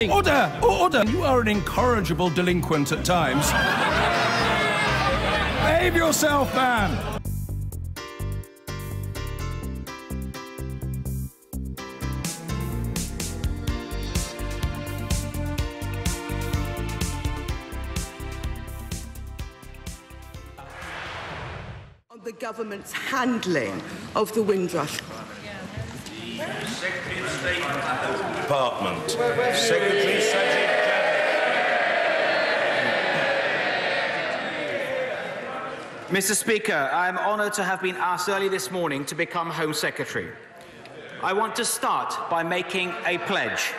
Order! Order! You are an incorrigible delinquent at times. Behave yourself, man! On the government's handling of the Windrush. Secretary of State Department. Secretary Sajid Javid. Mr. Speaker, I am honoured to have been asked early this morning to become Home Secretary. I want to start by making a pledge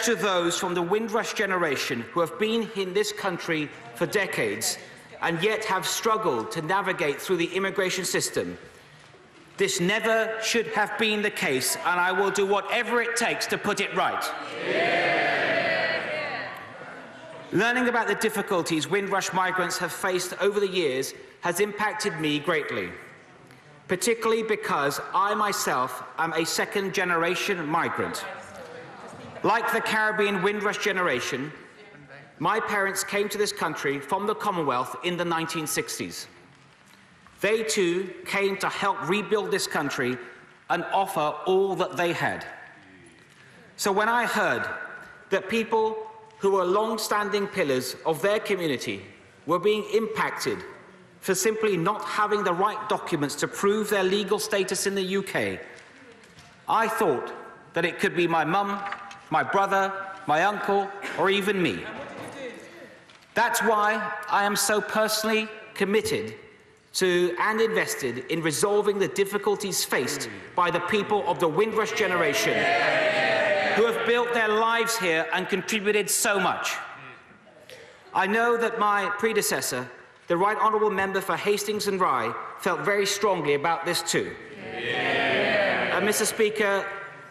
to those from the Windrush generation who have been in this country for decades and yet have struggled to navigate through the immigration system. This never should have been the case, and I will do whatever it takes to put it right. Yeah. Learning about the difficulties Windrush migrants have faced over the years has impacted me greatly, particularly because I myself am a second-generation migrant. Like the Caribbean Windrush generation, my parents came to this country from the Commonwealth in the 1960s. They too came to help rebuild this country and offer all that they had. So when I heard that people who were long-standing pillars of their community were being impacted for simply not having the right documents to prove their legal status in the UK, I thought that it could be my mum, my brother, my uncle, or even me. That's why I am so personally committed to and invested in resolving the difficulties faced by the people of the Windrush generation who have built their lives here and contributed so much. I know that my predecessor, the Right Honourable Member for Hastings and Rye, felt very strongly about this too. Mr. Speaker,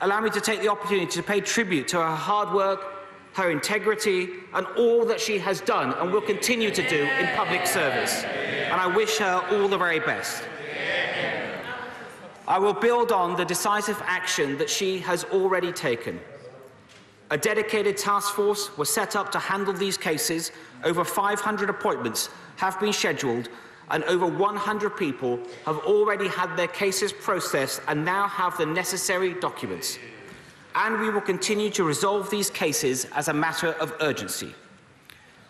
allow me to take the opportunity to pay tribute to her hard work, her integrity, and all that she has done and will continue to do in public service. And I wish her all the very best. I will build on the decisive action that she has already taken. A dedicated task force was set up to handle these cases. Over 500 appointments have been scheduled, and over 100 people have already had their cases processed and now have the necessary documents. And we will continue to resolve these cases as a matter of urgency.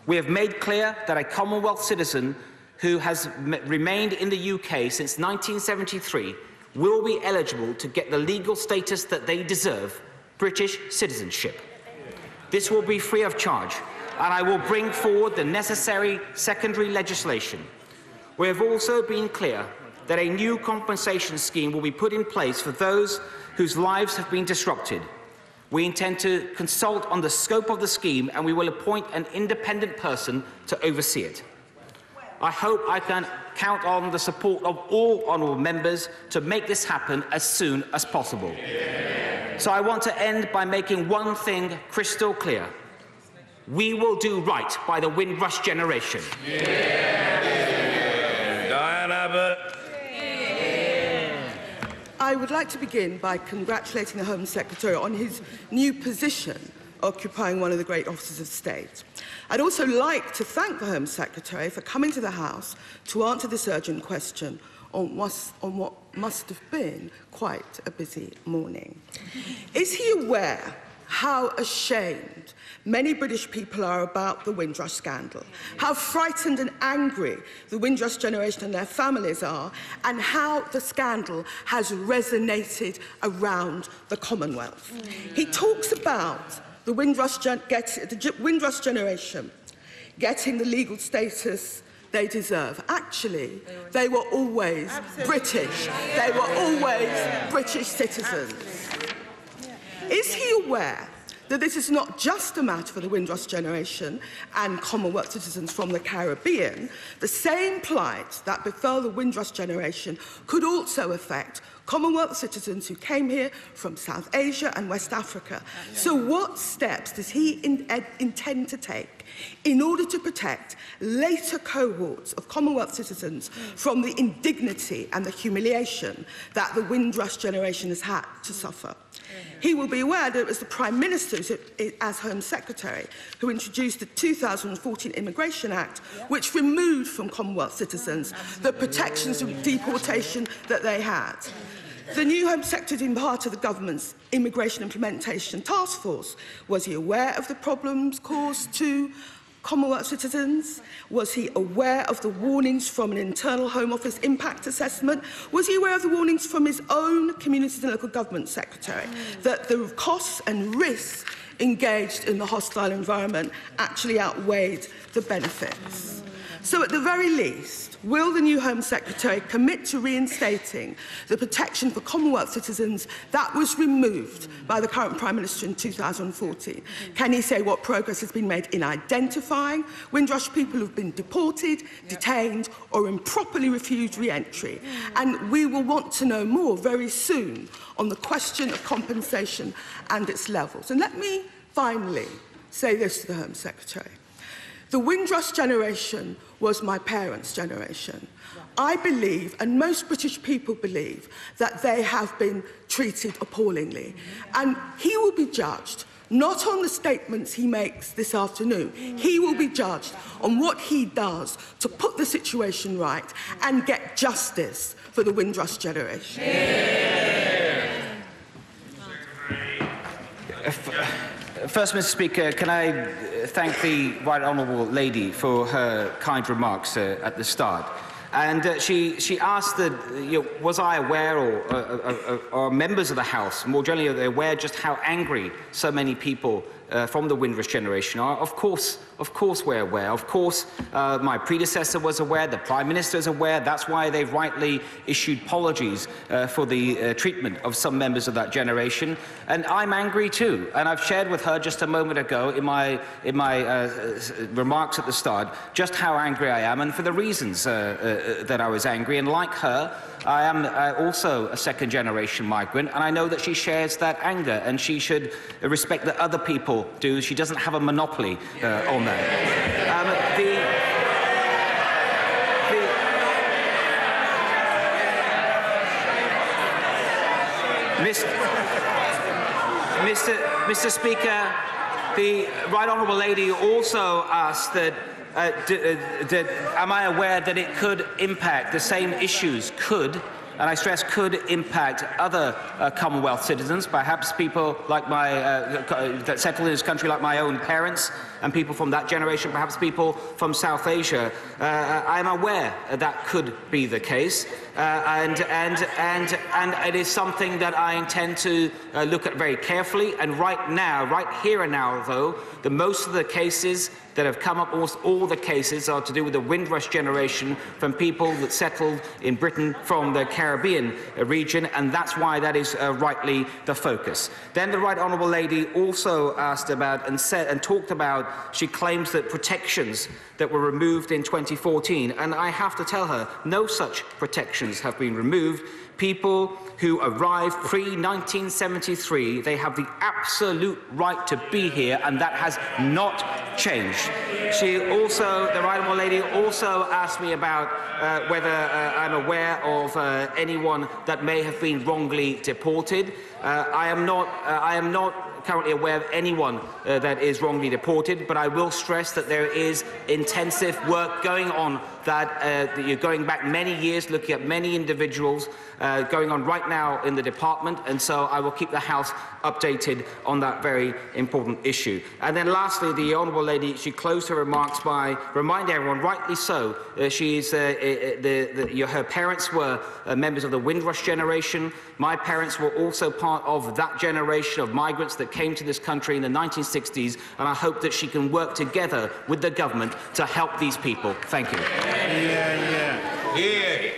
We have made clear that a Commonwealth citizen who has remained in the UK since 1973 will be eligible to get the legal status that they deserve, British citizenship. This will be free of charge, and I will bring forward the necessary secondary legislation. We have also been clear that a new compensation scheme will be put in place for those whose lives have been disrupted. We intend to consult on the scope of the scheme, and we will appoint an independent person to oversee it. I hope I can count on the support of all honourable members to make this happen as soon as possible. So I want to end by making one thing crystal clear. We will do right by the Windrush generation. Diane Abbott. I would like to begin by congratulating the Home Secretary on his new position, occupying one of the great offices of state. I'd also like to thank the Home Secretary for coming to the House to answer this urgent question on what must have been quite a busy morning. Is he aware how ashamed many British people are about the Windrush scandal, how frightened and angry the Windrush generation and their families are, and how the scandal has resonated around the Commonwealth? He talks about the Windrush generation getting the legal status they deserve. Actually, they were always British. They were always British citizens. Is he aware that this is not just a matter for the Windrush generation and Commonwealth citizens from the Caribbean? The same plight that befell the Windrush generation could also affect Commonwealth citizens who came here from South Asia and West Africa. So what steps does he intend to take in order to protect later cohorts of Commonwealth citizens from the indignity and the humiliation that the Windrush generation has had to suffer? He will be aware that it was the Prime Minister, as Home Secretary, who introduced the 2014 Immigration Act, which removed from Commonwealth citizens the protections of deportation that they had. The new Home Secretary had been part of the government's Immigration Implementation Task Force. Was he aware of the problems caused to Commonwealth citizens? Was he aware of the warnings from an internal Home Office impact assessment? Was he aware of the warnings from his own Communities and Local Government Secretary that the costs and risks engaged in the hostile environment actually outweighed the benefits? So at the very least, will the new Home Secretary commit to reinstating the protection for Commonwealth citizens that was removed by the current Prime Minister in 2014? Can he say what progress has been made in identifying Windrush people who have been deported, detained or improperly refused re-entry? And we will want to know more very soon on the question of compensation and its levels. And let me finally say this to the Home Secretary. The Windrush generation was my parents' generation. I believe, and most British people believe, that they have been treated appallingly. And he will be judged not on the statements he makes this afternoon. He will be judged on what he does to put the situation right and get justice for the Windrush generation. First, Mr. Speaker, can I thank the Right Honourable Lady for her kind remarks at the start. And she asked that, was I aware, or members of the House, more generally, are they aware just how angry so many people from the Windrush generation are? Of course we're aware. Of course, my predecessor was aware, the Prime Minister is aware. That's why they've rightly issued apologies for the treatment of some members of that generation. And I'm angry too. And I've shared with her just a moment ago in my remarks at the start just how angry I am and for the reasons that I was angry. And like her, I am also a second-generation migrant, and I know that she shares that anger, and she should respect that other people do. She doesn't have a monopoly on that. Mr. Speaker, the Right Honourable Lady also asked that am I aware that it could impact the same issues, and I stress could impact other Commonwealth citizens, perhaps people like that settled in this country like my own parents, and people from that generation, perhaps people from South Asia. I am aware that could be the case, and it is something that I intend to look at very carefully. And right now, right here and now, though, most of the cases that have come up, almost all the cases are to do with the Windrush generation from people that settled in Britain from the Caribbean region, and that's why that is rightly the focus. Then the Right Honourable Lady also asked about and talked about, she claims that protections that were removed in 2014, and I have to tell her, no such protections have been removed. People who arrived pre-1973, they have the absolute right to be here, and that has not changed. She also, the Right Honourable Lady also asked me about whether I'm aware of anyone that may have been wrongly deported. I am not currently aware of anyone that is wrongly deported, but I will stress that there is intensive work going on that you're going back many years, looking at many individuals, going on right now in the department, and so I will keep the House updated on that very important issue. And then lastly, the Honourable Lady, she closed her remarks by reminding everyone, rightly so, her parents were members of the Windrush generation. My parents were also part of that generation of migrants that came to this country in the 1960s, and I hope that she can work together with the government to help these people. Thank you. Here,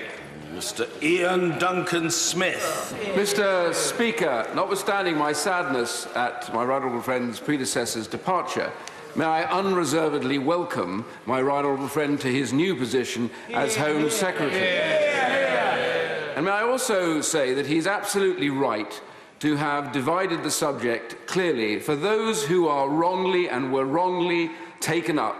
Mr. Ian Duncan Smith. Mr. Speaker, notwithstanding my sadness at my right honourable friend's predecessor's departure, may I unreservedly welcome my right honourable friend to his new position as Home Secretary. And may I also say that he's absolutely right to have divided the subject clearly. For those who are wrongly and were wrongly taken up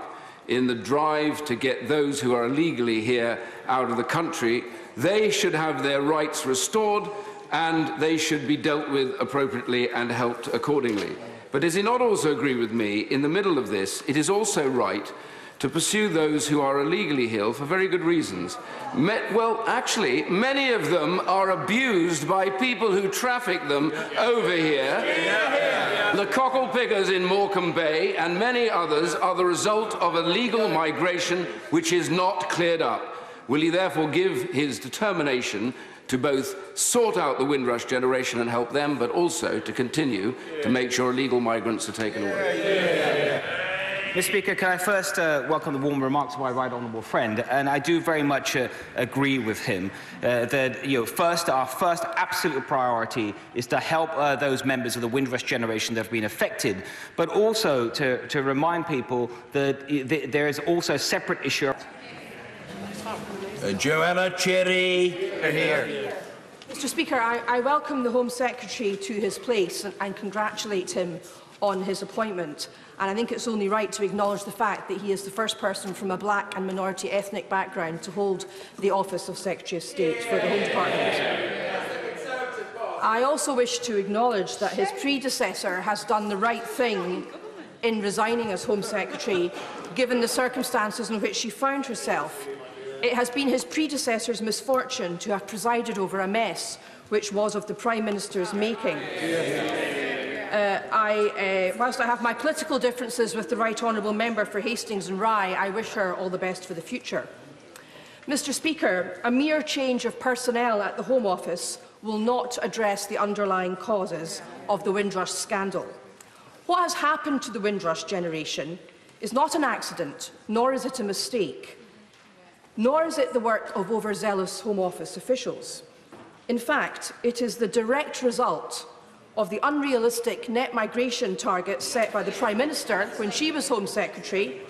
in the drive to get those who are illegally here out of the country, they should have their rights restored, and they should be dealt with appropriately and helped accordingly. But does he not also agree with me, in the middle of this, it is also right to pursue those who are illegally here for very good reasons? Well, actually, many of them are abused by people who traffic them over here. The cockle pickers in Morecambe Bay and many others are the result of illegal migration which is not cleared up. Will he therefore give his determination to both sort out the Windrush generation and help them, but also to continue to make sure illegal migrants are taken away? Mr. Speaker, can I first welcome the warm remarks of my right honourable friend, and I do very much agree with him that our first absolute priority is to help those members of the Windrush generation that have been affected, but also to remind people that there is also a separate issue. Joanna Cherry. Here. Mr. Speaker, I welcome the Home Secretary to his place and congratulate him on his appointment. And I think it's only right to acknowledge the fact that he is the first person from a black and minority ethnic background to hold the office of Secretary of State for the Home Department. I also wish to acknowledge that his predecessor has done the right thing in resigning as Home Secretary, given the circumstances in which she found herself. It has been his predecessor's misfortune to have presided over a mess which was of the Prime Minister's making. Whilst I have my political differences with the Right Honourable Member for Hastings and Rye, I wish her all the best for the future. Mr. Speaker, a mere change of personnel at the Home Office will not address the underlying causes of the Windrush scandal. What has happened to the Windrush generation is not an accident, nor is it a mistake, nor is it the work of overzealous Home Office officials. In fact, it is the direct result of the unrealistic net migration targets set by the Prime Minister when she was Home Secretary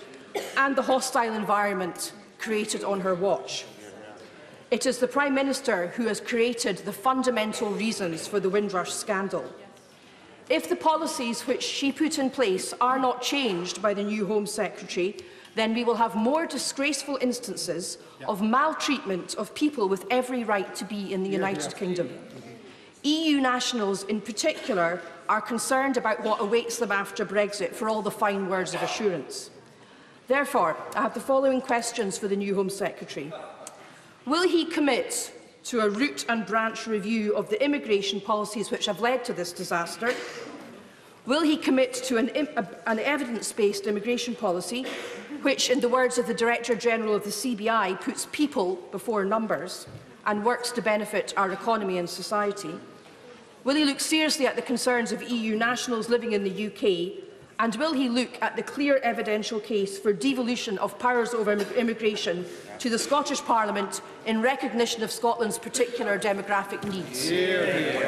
and the hostile environment created on her watch. It is the Prime Minister who has created the fundamental reasons for the Windrush scandal. If the policies which she put in place are not changed by the new Home Secretary, then we will have more disgraceful instances of maltreatment of people with every right to be in the United Kingdom. EU nationals in particular are concerned about what awaits them after Brexit, for all the fine words of assurance. Therefore, I have the following questions for the new Home Secretary. Will he commit to a root and branch review of the immigration policies which have led to this disaster? Will he commit to an evidence-based immigration policy which, in the words of the Director General of the CBI, puts people before numbers and works to benefit our economy and society? Will he look seriously at the concerns of EU nationals living in the UK? And will he look at the clear evidential case for devolution of powers over immigration to the Scottish Parliament in recognition of Scotland's particular demographic needs?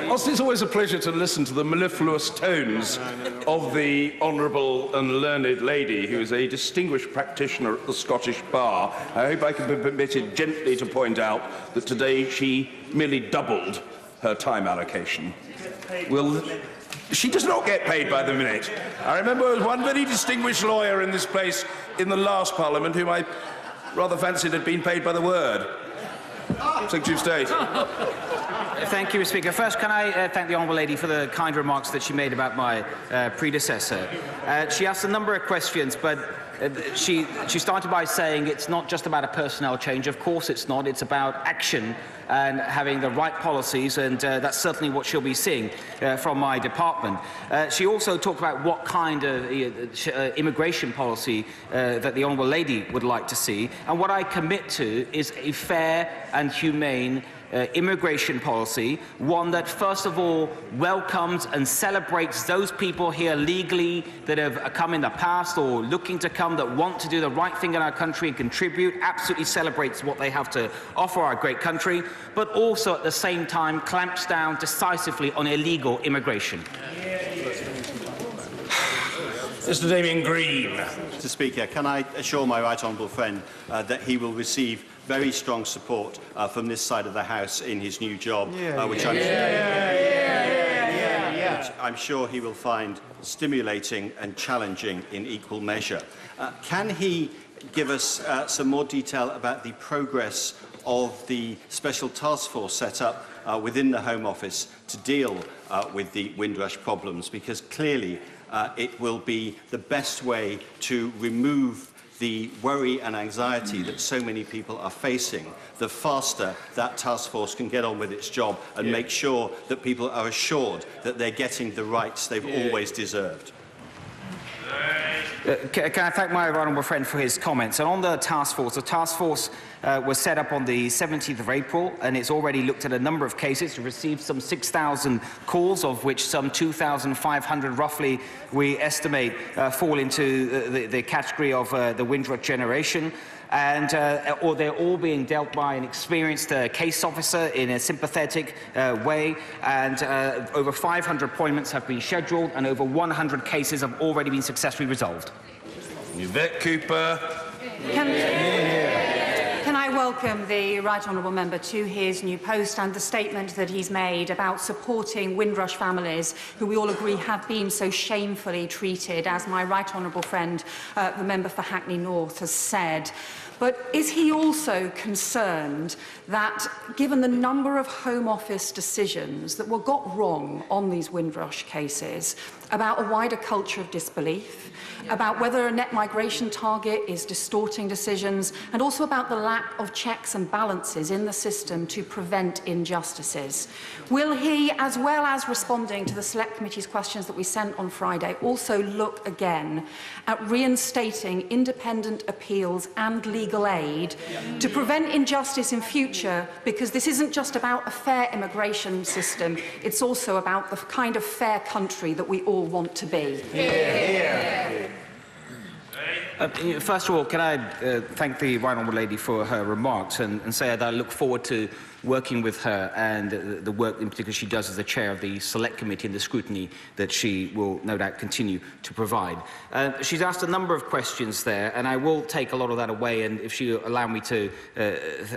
Whilst it's always a pleasure to listen to the mellifluous tones of the honourable and learned lady, who is a distinguished practitioner at the Scottish Bar, I hope I can be permitted gently to point out that today she merely doubled her time allocation. She does not get paid by the minute. I remember there was one very distinguished lawyer in this place in the last Parliament whom I rather fancied had been paid by the word. Secretary of State. Thank you, Mr. Speaker. First, can I thank the Honourable Lady for the kind remarks that she made about my predecessor. She asked a number of questions, but she started by saying it's not just about a personnel change. Of course it's not. It's about action and having the right policies, and that's certainly what she'll be seeing from my department. She also talked about what kind of immigration policy that the Honourable Lady would like to see, and what I commit to is a fair and humane immigration policy, one that first of all welcomes and celebrates those people here legally that have come in the past or looking to come, that want to do the right thing in our country and contribute, absolutely celebrates what they have to offer our great country, but also at the same time clamps down decisively on illegal immigration. Mr. Damien Green. Mr. Speaker, can I assure my right honourable friend that he will receive very strong support from this side of the House in his new job, which I'm sure he will find stimulating and challenging in equal measure. Can he give us some more detail about the progress of the special task force set up within the Home Office to deal with the Windrush problems, because clearly it will be the best way to remove the worry and anxiety that so many people are facing, the faster that task force can get on with its job and make sure that people are assured that they're getting the rights they've always deserved. Can I thank my honourable friend for his comments? And on the task force was set up on the 17th of April, and it's already looked at a number of cases. It received some 6,000 calls, of which some 2,500 roughly we estimate fall into the category of the Windrush generation. And or they're all being dealt by an experienced case officer in a sympathetic way, and over 500 appointments have been scheduled, and over 100 cases have already been successfully resolved. Yvette Cooper. Can I welcome the Right Honourable Member to his new post and the statement that he's made about supporting Windrush families who we all agree have been so shamefully treated, as my Right Honourable friend, the member for Hackney North, has said. But is he also concerned that, given the number of Home Office decisions that were got wrong on these Windrush cases, about a wider culture of disbelief, about whether a net migration target is distorting decisions, and also about the lack of checks and balances in the system to prevent injustices? Will he, as well as responding to the Select Committee's questions that we sent on Friday, also look again at reinstating independent appeals and legal aid to prevent injustice in future? Because this isn't just about a fair immigration system, it's also about the kind of fair country that we all want to be. First of all, can I thank the Right Honourable Lady for her remarks and say that I look forward to working with her and the work in particular she does as the chair of the Select Committee and the scrutiny that she will no doubt continue to provide. She's asked a number of questions there, and I will take a lot of that away, and if she'll allow me to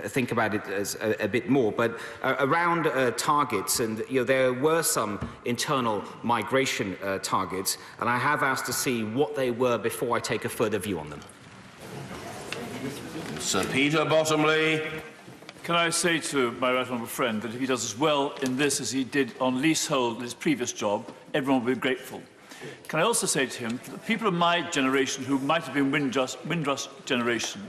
think about it as a bit more. But around targets, and there were some internal migration targets, and I have asked to see what they were before I take a further view on them. Sir Peter Bottomley. Can I say to my right honourable friend that if he does as well in this as he did on leasehold in his previous job, everyone will be grateful. Can I also say to him that people of my generation who might have been Windrush generation,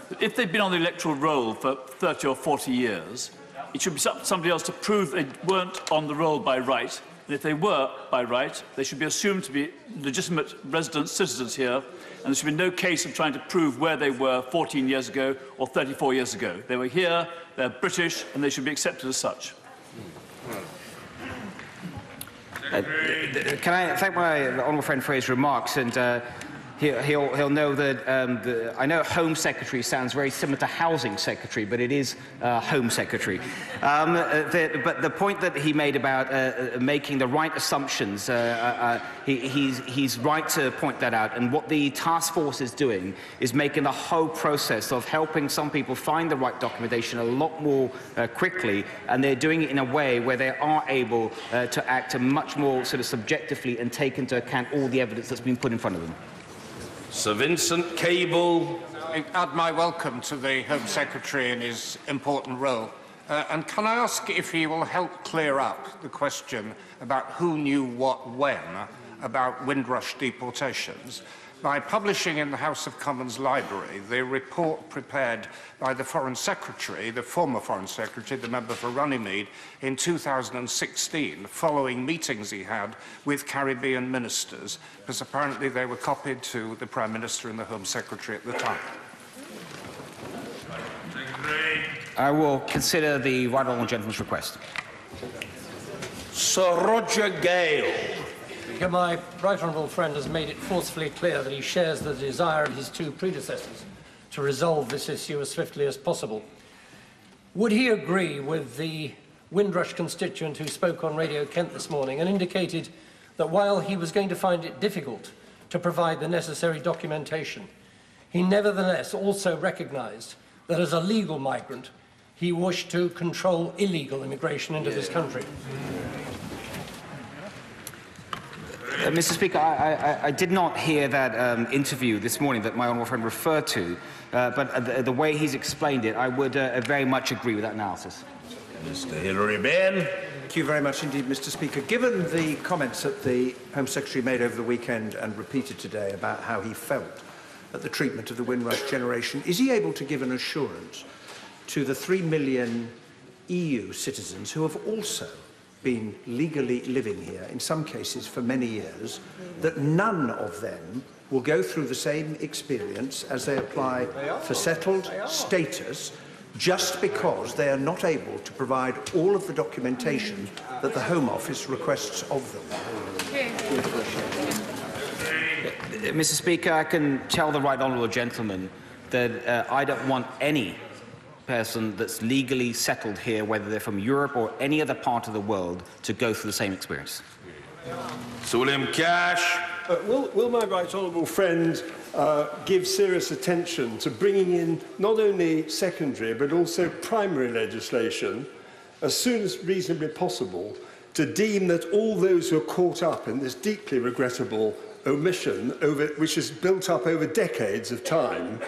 that if they've been on the electoral roll for 30 or 40 years, it should be somebody else to prove they weren't on the roll by right. And if they were by right, they should be assumed to be legitimate resident citizens here, and there should be no case of trying to prove where they were 14 years ago or 34 years ago. They were here, they're British, and they should be accepted as such. Can I thank my honourable friend for his remarks, and he'll know that I know Home Secretary sounds very similar to Housing Secretary, but it is Home Secretary. But the point that he made about making the right assumptions, he's right to point that out. And what the task force is doing is making the whole process of helping some people find the right documentation a lot more quickly, and they're doing it in a way where they are able to act much more sort of subjectively and take into account all the evidence that's been put in front of them. Sir Vincent Cable. I add my welcome to the Home Secretary in his important role. And can I ask if he will help clear up the question about who knew what when about Windrush deportations by publishing in the House of Commons Library the report prepared by the Foreign Secretary, the former Foreign Secretary, the member for Runnymede, in 2016, following meetings he had with Caribbean ministers, because apparently they were copied to the Prime Minister and the Home Secretary at the time. I will consider the Right Honourable Gentleman's request. Sir Roger Gale. My right honourable friend has made it forcefully clear that he shares the desire of his two predecessors to resolve this issue as swiftly as possible. Would he agree with the Windrush constituent who spoke on Radio Kent this morning and indicated that while he was going to find it difficult to provide the necessary documentation, he nevertheless also recognised that as a legal migrant, he wished to control illegal immigration into this country? Mr. Speaker, I did not hear that interview this morning that my honourable friend referred to, but the way he's explained it, I would very much agree with that analysis. Mr. Hilary Benn. Thank you very much indeed, Mr. Speaker. Given the comments that the Home Secretary made over the weekend and repeated today about how he felt at the treatment of the Windrush generation, is he able to give an assurance to the 3 million EU citizens who have also been legally living here, in some cases for many years, that none of them will go through the same experience as they apply for settled status just because they are not able to provide all of the documentation that the Home Office requests of them? Mr. Speaker, I can tell the right honourable gentleman that I don't want any person that's legally settled here, whether they're from Europe or any other part of the world, to go through the same experience. Sir William Cash. Will my right honourable friend give serious attention to bringing in not only secondary but also primary legislation as soon as reasonably possible to deem that all those who are caught up in this deeply regrettable omission, which is built up over decades of time,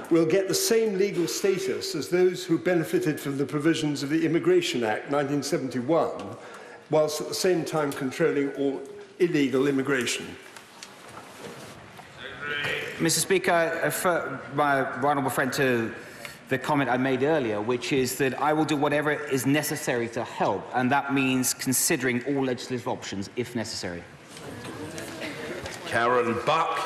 will get the same legal status as those who benefited from the provisions of the Immigration Act 1971, whilst at the same time controlling all illegal immigration? Mr. Speaker, I refer my right honourable friend to the comment I made earlier, which is that I will do whatever is necessary to help, and that means considering all legislative options if necessary. Karen Buck.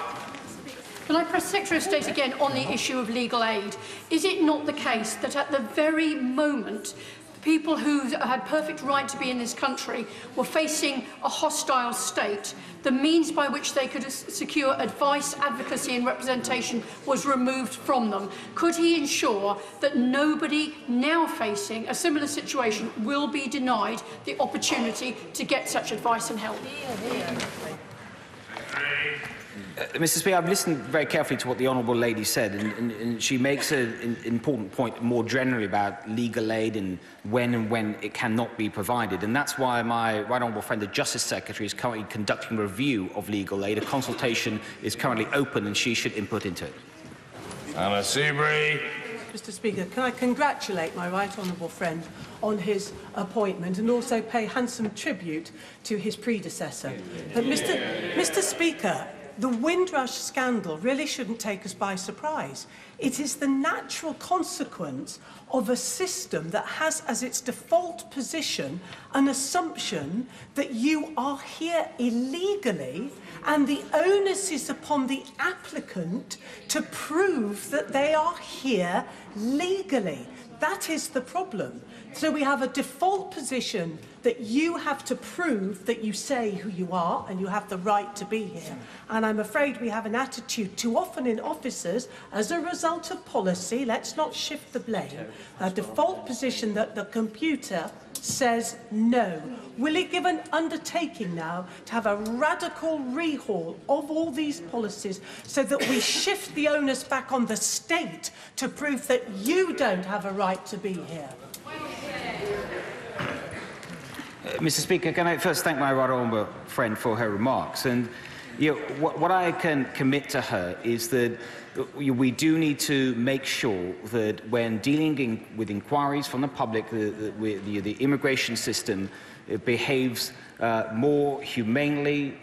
Can I press Secretary of State again on the issue of legal aid? Is it not the case that at the very moment people who had perfect right to be in this country were facing a hostile state, the means by which they could secure advice, advocacy and representation was removed from them? Could he ensure that nobody now facing a similar situation will be denied the opportunity to get such advice and help? Mr. Speaker, I've listened very carefully to what the honourable lady said, and she makes an important point more generally about legal aid and when it cannot be provided. And that's why my right honourable friend, the Justice Secretary, is currently conducting a review of legal aid. A consultation is currently open, and she should input into it. Anna Seabury. Mr. Speaker, can I congratulate my right honourable friend on his appointment and also pay handsome tribute to his predecessor. But Mr. Speaker, the Windrush scandal really shouldn't take us by surprise. It is the natural consequence of a system that has as its default position an assumption that you are here illegally, and the onus is upon the applicant to prove that they are here legally. That is the problem. So we have a default position that you have to prove that you say who you are and you have the right to be here. And I'm afraid we have an attitude too often in officers, as a result of policy, let's not shift the blame, a default position that the computer says no. Will he give an undertaking now to have a radical rehaul of all these policies so that we shift the onus back on the state to prove that you don't have a right to be here? Mr. Speaker, can I first thank my right honourable friend for her remarks? And what I can commit to her is that we do need to make sure that when dealing with inquiries from the public, the immigration system behaves more humanely,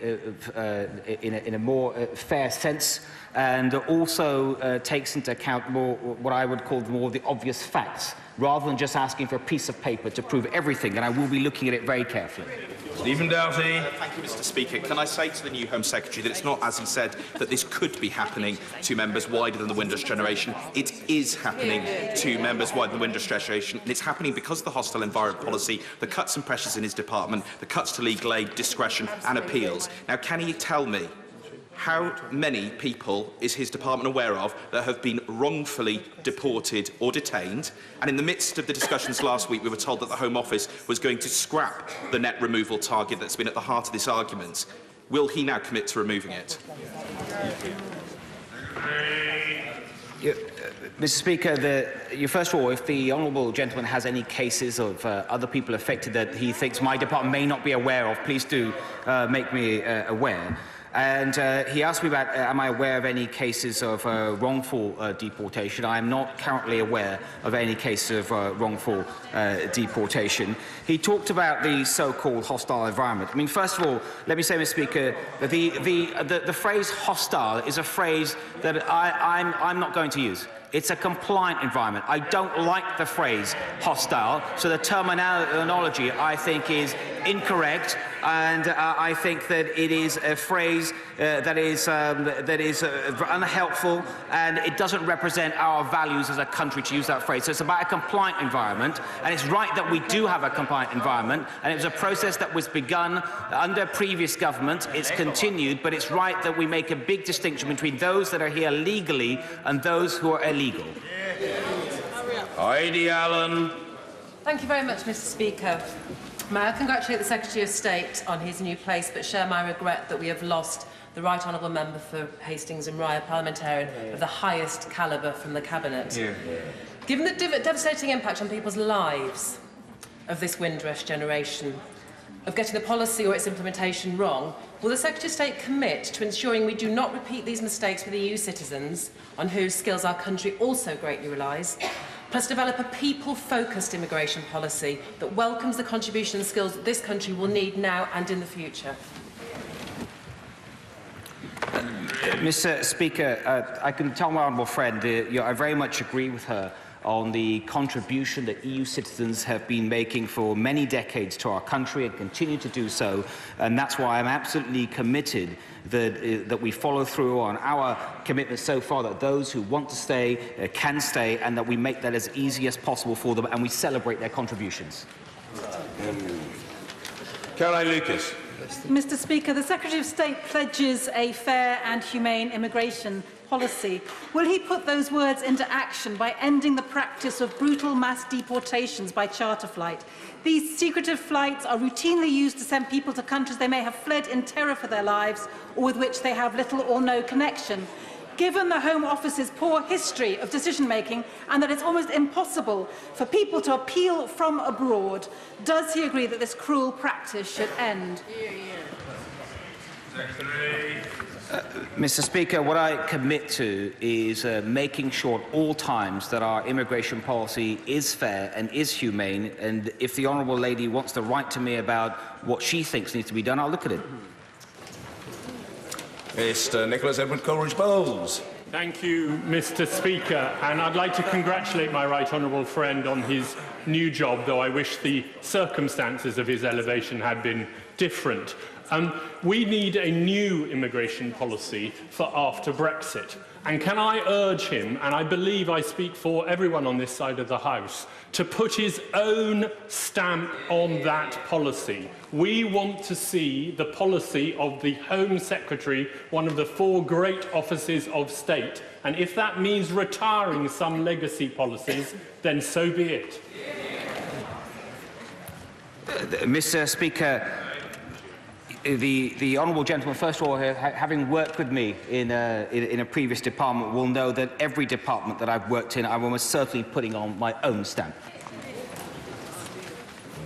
in a more fair sense, and also takes into account more what I would call more the obvious facts, rather than just asking for a piece of paper to prove everything, and I will be looking at it very carefully. Stephen Doughty. Thank you, Mr. Speaker. Can I say to the new Home Secretary that it's not, as he said, that this could be happening to members wider than the Windrush generation. It is happening to members wider than the Windrush generation, and it's happening because of the hostile environment policy, the cuts and pressures in his department, the cuts to legal aid, discretion and appeals. Now, can he tell me how many people is his department aware of that have been wrongfully deported or detained? And in the midst of the discussions last week, we were told that the Home Office was going to scrap the net removal target that's been at the heart of this argument. Will he now commit to removing it? Mr. Speaker, first of all, if the honourable gentleman has any cases of other people affected that he thinks my department may not be aware of, please do make me aware. And he asked me about, am I aware of any cases of wrongful deportation? I am not currently aware of any cases of wrongful deportation. He talked about the so-called hostile environment. I mean, first of all, let me say, Mr. Speaker, that the phrase hostile is a phrase that I'm not going to use. It's a compliant environment. I don't like the phrase hostile, so the terminology, I think, is incorrect, and I think that it is a phrase that is unhelpful, and it doesn't represent our values as a country to use that phrase. So it's about a compliant environment, and it's right that we do have a compliant environment, and it was a process that was begun under previous government. It's continued, but it's right that we make a big distinction between those that are here legally and those who are illegal. Heidi Allen. Thank you very much, Mr. Speaker. May I congratulate the Secretary of State on his new place, but share my regret that we have lost the Right Honourable Member for Hastings and Rye, a parliamentarian of the highest calibre from the Cabinet. Given the devastating impact on people's lives of this Windrush generation, of getting the policy or its implementation wrong, will the Secretary of State commit to ensuring we do not repeat these mistakes with EU citizens, on whose skills our country also greatly relies, plus develop a people-focused immigration policy that welcomes the contribution and skills that this country will need now and in the future? Mr. Speaker, I can tell my honourable friend I very much agree with her on the contribution that EU citizens have been making for many decades to our country and continue to do so, and that's why I'm absolutely committed that we follow through on our commitment so far, that those who want to stay can stay, and that we make that as easy as possible for them, and we celebrate their contributions. Caroline Lucas. Mr. Speaker, the Secretary of State pledges a fair and humane immigration policy. Will he put those words into action by ending the practice of brutal mass deportations by charter flight? These secretive flights are routinely used to send people to countries they may have fled in terror for their lives, or with which they have little or no connection. Given the Home Office's poor history of decision-making and that it's almost impossible for people to appeal from abroad, does he agree that this cruel practice should end? Mr. Speaker, what I commit to is making sure at all times that our immigration policy is fair and is humane, and if the honourable lady wants to write to me about what she thinks needs to be done, I'll look at it. Mr. Nicholas Edward Coleridge-Bowles. Thank you, Mr. Speaker, and I'd like to congratulate my right honourable friend on his new job, though I wish the circumstances of his elevation had been different. We need a new immigration policy for after Brexit. And can I urge him, and I believe I speak for everyone on this side of the House, to put his own stamp on that policy. We want to see the policy of the Home Secretary, one of the 4 great offices of state. And if that means retiring some legacy policies, then so be it. Mr. Speaker, the honourable gentleman, first of all, having worked with me in a previous department, will know that every department that I've worked in, I will most certainly putting on my own stamp.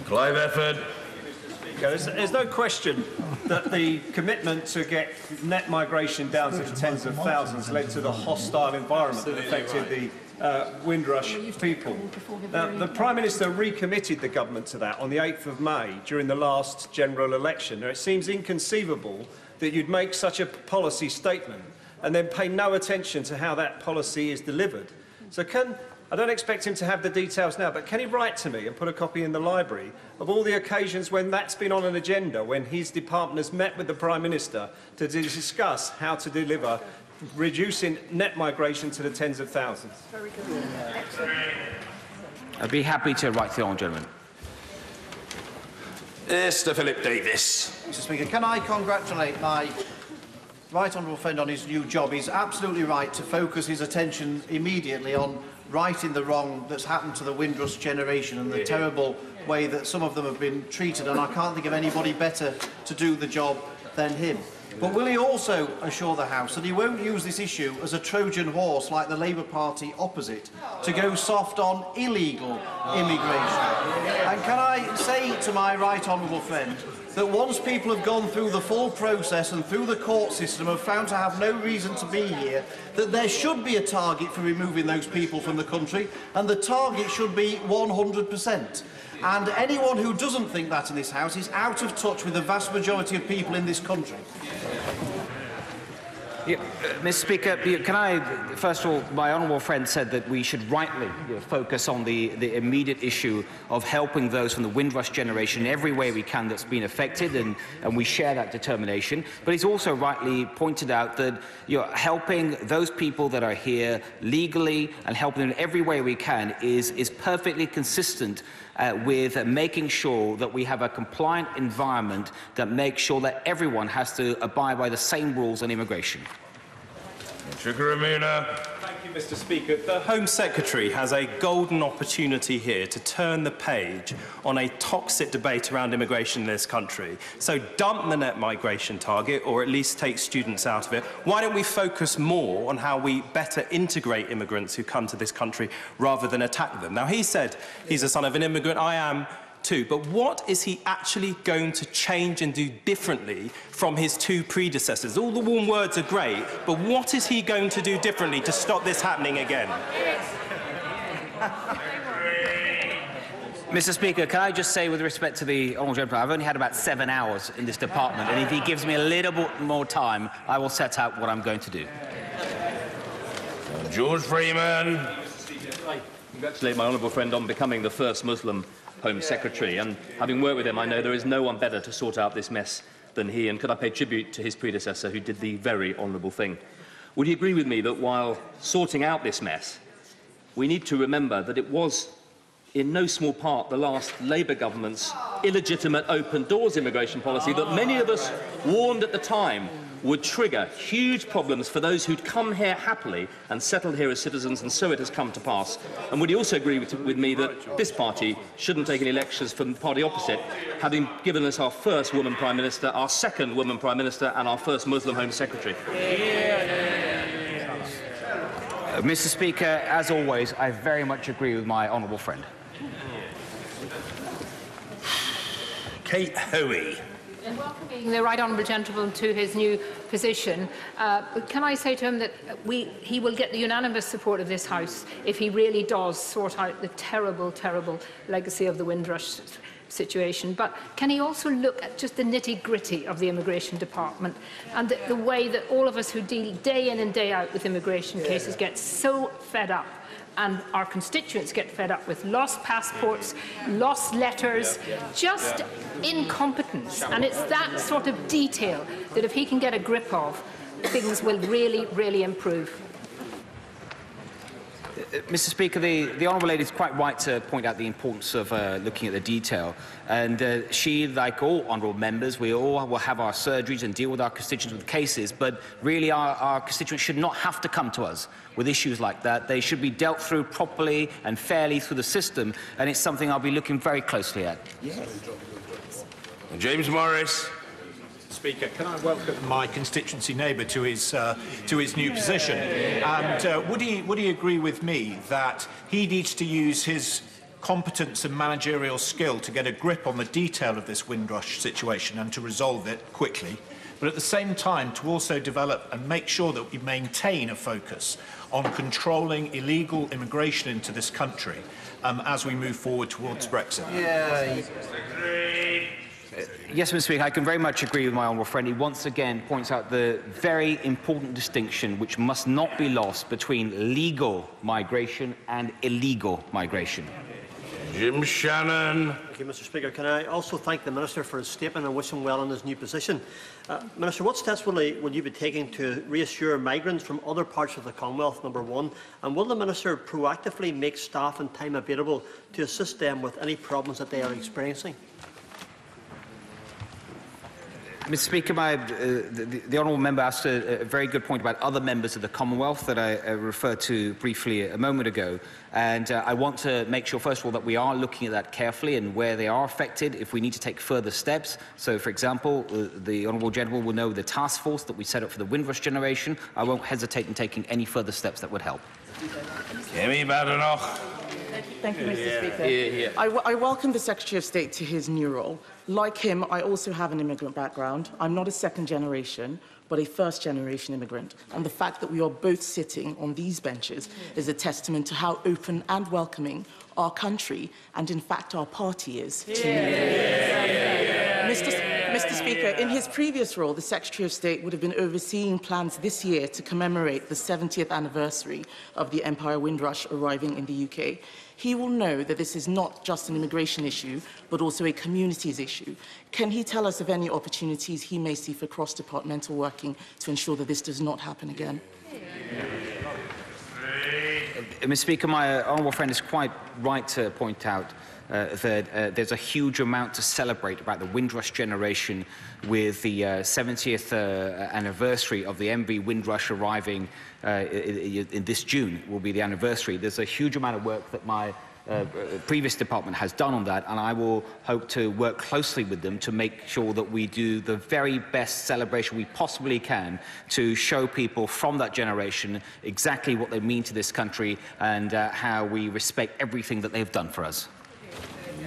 Clive Efford. There's no question that the commitment to get net migration down to the tens of thousands led to the hostile environment that affected the Windrush people. The Prime Minister recommitted the government to that on the 8th of May during the last general election. Now, it seems inconceivable that you'd make such a policy statement and then pay no attention to how that policy is delivered. So I don't expect him to have the details now, but can he write to me and put a copy in the library of all the occasions when that's been on an agenda, when his department has met with the Prime Minister to discuss how to deliver reducing net migration to the tens of thousands? Very good. I'd be happy to write to the honourable gentleman. Mr. Philip Davis. Mr. Speaker, can I congratulate my right honourable friend on his new job? He's absolutely right to focus his attention immediately on righting the wrong that's happened to the Windrush generation and the terrible way that some of them have been treated, and I can't think of anybody better to do the job than him. But will he also assure the House that he won't use this issue as a Trojan horse like the Labour Party opposite to go soft on illegal immigration? And can I say to my right honourable friend that once people have gone through the full process and through the court system have found to have no reason to be here, that there should be a target for removing those people from the country, and the target should be 100%. And anyone who doesn't think that in this House is out of touch with the vast majority of people in this country. Yeah, Mr. Speaker, can I, first of all, my honourable friend said that we should rightly focus on the immediate issue of helping those from the Windrush generation in every way we can that's been affected, and we share that determination. But he's also rightly pointed out that helping those people that are here legally and helping them in every way we can is perfectly consistent with making sure that we have a compliant environment that makes sure that everyone has to abide by the same rules on immigration. Thank you, Mr. Speaker. The Home Secretary has a golden opportunity here to turn the page on a toxic debate around immigration in this country. So dump the net migration target, or at least take students out of it. Why don't we focus more on how we better integrate immigrants who come to this country rather than attack them? Now, he said he's a son of an immigrant. I am too. But what is he actually going to change and do differently from his two predecessors? All the warm words are great, but what is he going to do differently to stop this happening again? Mr. Speaker, can I just say, with respect to the honourable gentleman, I've only had about 7 hours in this department, and if he gives me a little bit more time, I will set out what I'm going to do. George Freeman. I congratulate my honourable friend on becoming the first Muslim Home Secretary, and having worked with him, I know there is no one better to sort out this mess than he, and could I pay tribute to his predecessor, who did the very honourable thing. Would he agree with me that while sorting out this mess, we need to remember that it was in no small part the last Labour government's illegitimate open doors immigration policy that many of us warned at the time would trigger huge problems for those who'd come here happily and settled here as citizens, and so it has come to pass. And would he also agree with me that this party shouldn't take any lectures from the party opposite, having given us our first woman Prime Minister, our second woman Prime Minister, and our first Muslim Home Secretary? Mr. Speaker, as always, I very much agree with my honourable friend. Kate Hoey. In welcoming the right honourable gentleman to his new position, can I say to him that he will get the unanimous support of this House if he really does sort out the terrible, terrible legacy of the Windrush situation. But can he also look at just the nitty-gritty of the immigration department and the way that all of us who deal day in and day out with immigration cases get so fed up, and our constituents get fed up with lost passports, lost letters, just incompetence. And it's that sort of detail that if he can get a grip of, things will really, really improve. Mr. Speaker, the honourable lady is quite right to point out the importance of looking at the detail. And she, like all honourable members, we all will have our surgeries and deal with our constituents with cases, but really our constituents should not have to come to us with issues like that. They should be dealt through properly and fairly through the system, and it's something I'll be looking very closely at. Yes. James Morris. Speaker, can I welcome my constituency neighbour to his new position? And would he agree with me that he needs to use his competence and managerial skill to get a grip on the detail of this Windrush situation and to resolve it quickly, but at the same time to also develop and make sure that we maintain a focus on controlling illegal immigration into this country as we move forward towards Brexit? Yes, Mr. Speaker, I can very much agree with my honourable friend. He once again points out the very important distinction which must not be lost between legal migration and illegal migration. Jim Shannon. Thank you, Mr. Speaker. Can I also thank the Minister for his statement and wish him well in his new position. Minister, what steps will you be taking to reassure migrants from other parts of the Commonwealth, number one, and will the Minister proactively make staff and time available to assist them with any problems that they are experiencing? Mr. Speaker, the honourable member asked a very good point about other members of the Commonwealth that I referred to briefly a moment ago. And I want to make sure, first of all, that we are looking at that carefully and where they are affected, if we need to take further steps. So, for example, the honourable gentleman will know the task force that we set up for the Windrush generation. I won't hesitate in taking any further steps that would help. Kemi Badenoch. Thank you, Mr. Speaker. I welcome the Secretary of State to his new role. Like him, I also have an immigrant background. I'm not a second generation, but a first-generation immigrant. And the fact that we are both sitting on these benches is a testament to how open and welcoming our country, and in fact our party, is to Mr. Speaker, in his previous role, the Secretary of State would have been overseeing plans this year to commemorate the 70th anniversary of the Empire Windrush arriving in the UK. He will know that this is not just an immigration issue, but also a communities issue. Can he tell us of any opportunities he may see for cross-departmental working to ensure that this does not happen again? Mr. Speaker, my honourable friend is quite right to point out that there's a huge amount to celebrate about the Windrush generation, with the 70th anniversary of the MV Windrush arriving in this June will be the anniversary. There's a huge amount of work that my previous department has done on that, and I will hope to work closely with them to make sure that we do the very best celebration we possibly can to show people from that generation exactly what they mean to this country and how we respect everything that they've done for us.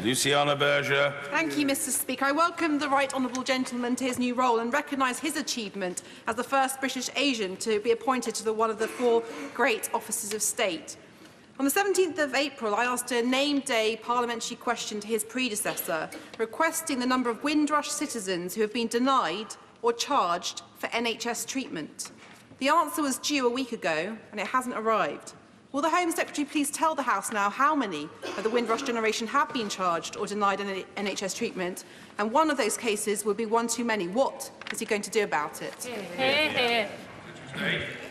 Luciana Berger. Thank you, Mr. Speaker. I welcome the Right Honourable Gentleman to his new role and recognise his achievement as the first British Asian to be appointed to one of the 4 great offices of state. On the 17th of April, I asked a name-day parliamentary question to his predecessor, requesting the number of Windrush citizens who have been denied or charged for NHS treatment. The answer was due a week ago, and it hasn't arrived. Will the Home Secretary please tell the House now how many of the Windrush generation have been charged or denied NHS treatment? And one of those cases would be one too many. What is he going to do about it?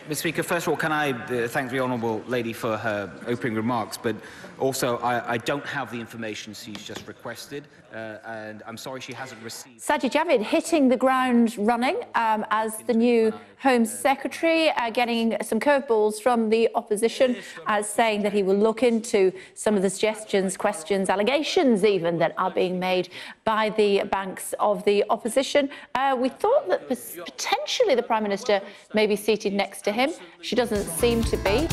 Mr. Speaker, first of all, can I thank the honourable lady for her opening remarks, but also I don't have the information she's just requested, and I'm sorry she hasn't received. Sajid Javid hitting the ground running as the new Home Secretary, getting some curveballs from the opposition, saying that he will look into some of the suggestions, questions, allegations even that are being made by the banks of the opposition. We thought that potentially the Prime Minister may be seated next to him. She doesn't seem to be.